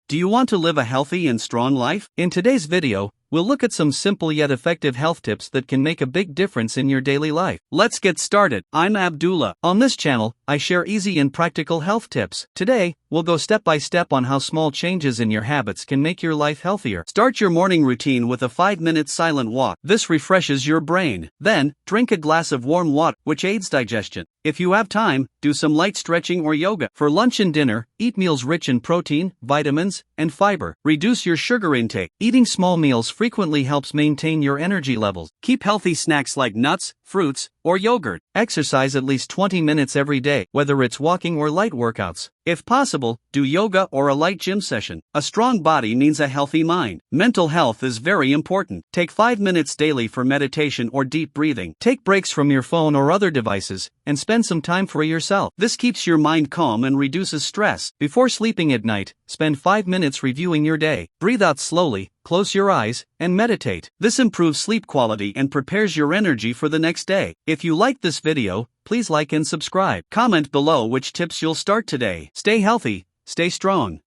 Do you want to live a healthy and strong life? In today's video, we'll look at some simple yet effective health tips that can make a big difference in your daily life. Let's get started. I'm Abdullah. On this channel, I share easy and practical health tips. Today, we'll go step by step on how small changes in your habits can make your life healthier. Start your morning routine with a 5-minute silent walk. This refreshes your brain. Then, drink a glass of warm water, which aids digestion. If you have time, do some light stretching or yoga. For lunch and dinner, eat meals rich in protein, vitamins, and fiber. Reduce your sugar intake. Eating small meals frequently helps maintain your energy levels. Keep healthy snacks like nuts, fruits, or yogurt. Exercise at least 20 minutes every day, whether it's walking or light workouts. If possible, do yoga or a light gym session. A strong body means a healthy mind. Mental health is very important. Take 5 minutes daily for meditation or deep breathing. Take breaks from your phone or other devices, and spend some time for yourself. This keeps your mind calm and reduces stress. Before sleeping at night, spend 5 minutes reviewing your day. Breathe out slowly, close your eyes, and meditate. This improves sleep quality and prepares your energy for the next day. If you like this video, please like and subscribe. Comment below which tips you'll start today. Stay healthy, stay strong.